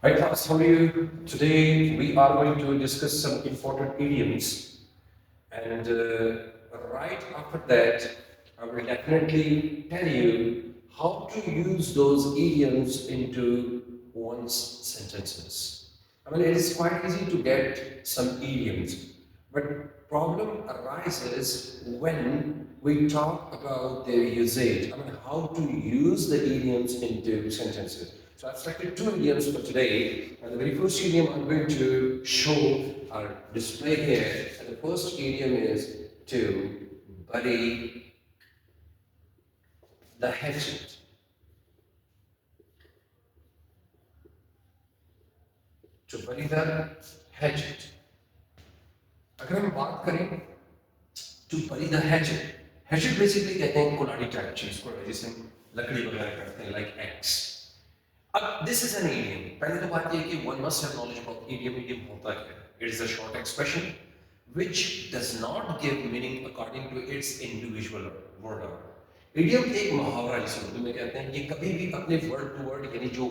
Hi class, how are you? Today we are going to discuss some important idioms, and right after that, I will definitely tell you how to use those idioms into one's sentences. I mean, it is quite easy to get some idioms, but problem arises when we talk about their usage. I mean, how to use the idioms into sentences. So I've selected two idioms for today, and the very first idiom I'm going to show or display here, and the first idiom is to bury the hatchet. To bury the hatchet. अगर हम बात करें to bury the hatchet, hatchet basically कहते हैं कुल्हाड़ी type चीज को जिसे हम लकड़ी वगैरह करते हैं like axe. अब this is an idiom. पहले तो बात ये है कि one must have knowledge about idiom. Idiom होता क्या है? It is a short expression which does not give meaning according to its individual word order. Idiom एक मुहावरा जिसे उर्दू में कहते हैं, ये कभी भी अपने वर्ड टू वर्ड यानी जो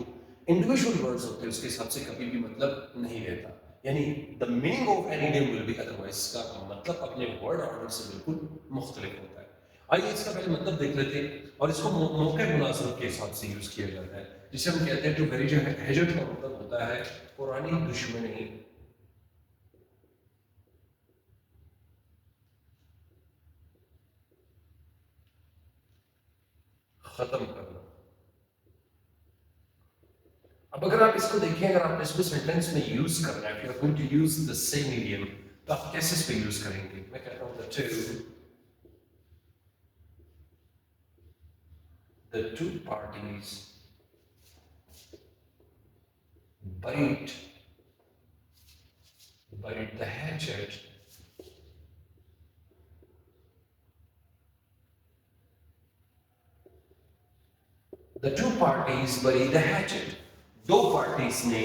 इंडिविजुअल वर्ड्स होते हैं उसके हिसाब से कभी भी मतलब नहीं रहता. यानी the meaning of an idiom will be otherwise, इसका मतलब अपने वर्ड ऑर्डर से बिल्कुल मुख्तलिफ होता है. आइए इसका पहले मतलब देख लेते हैं और इसको मौके मुनासिब के हिसाब से यूज किया जाता है, जिसे हम कहते हैं टू वेरी जो हैजर्ड का मतलब होता है पुरानी दुश्मनी खत्म करना. अब अगर आप इसको देखें, अगर आपने इसको सेंटेंस में यूज करना है, if you are going to use the same idiom, तो आप कैसे इस पे यूज करेंगे? मैं कहता हूं the two parties buried the hatchet the two parties buried the hatchet. दो पार्टीज ने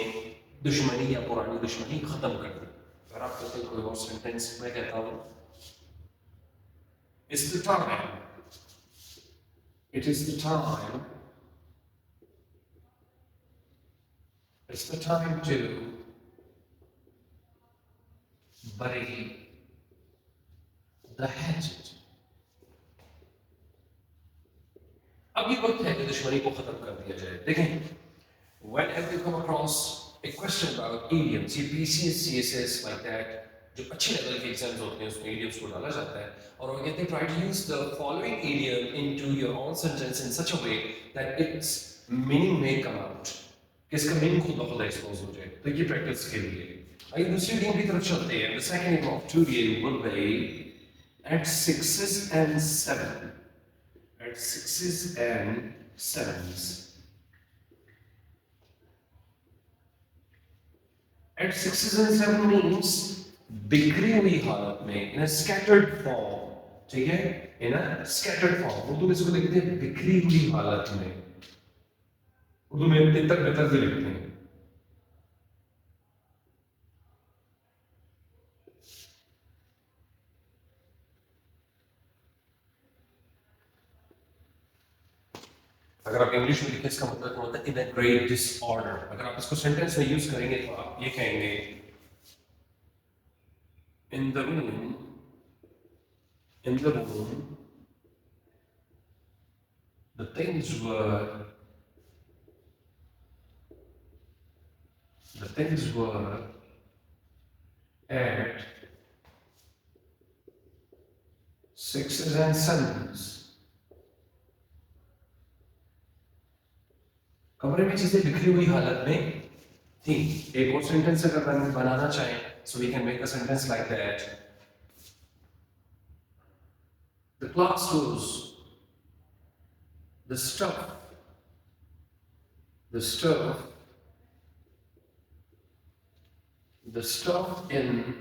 दुश्मनी या पुरानी दुश्मनी खत्म कर दी. अगर आप कहते हैं कोई और सेंटेंस में कहता हूं it's the time it is the time it's the time to bury the hatchet. अब ये वक्त है कि दुश्मनी को खत्म कर दिया जाए. देखें, whenever you come across a question about idioms, ये PCS, CSS like that, जो अच्छे लेवल के एग्जाम्स होते हैं उसमें idioms को डाला जाता है और वो कहते हैं try to use the following idiom into your own sentence in such a way that its meaning may come out, कि इसका मीनिंग खुद ब खुद एक्सपोज हो जाए. तो ये प्रैक्टिस के लिए. आइए दूसरी idiom की तरफ चलते हैं. The second idiom of today will be at sixes and seven. At sixes and sevens. At sixes and seven means बिखरी हुई हालत में, in a scattered form. ठीक है, in a scattered form. Urdu में इसको लिखते हैं बिखरी हुई हालत में. उर्दू में तितर बितर भी लिखते हैं. अगर आप इंग्लिश में लिखें इसका मतलब होता है इन अ ग्रेट डिसऑर्डर. अगर आप इसको सेंटेंस में यूज करेंगे तो आप ये कहेंगे in the room the things were at sixes and sevens. कमरे में चीजें बिखरी हुई हालत में थी. एक और सेंटेंस अगर बनाना चाहें, so we can make a sentence like that. The class was the stuff in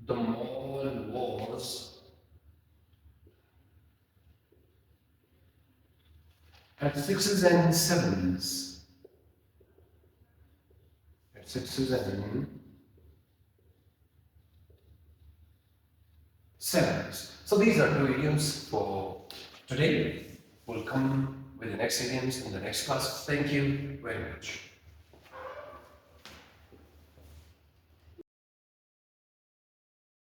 the mall was at sixes and sevens. At sixes and sevens. So these are two idioms for today. We'll come with the next idioms in the next class. Thank you very much.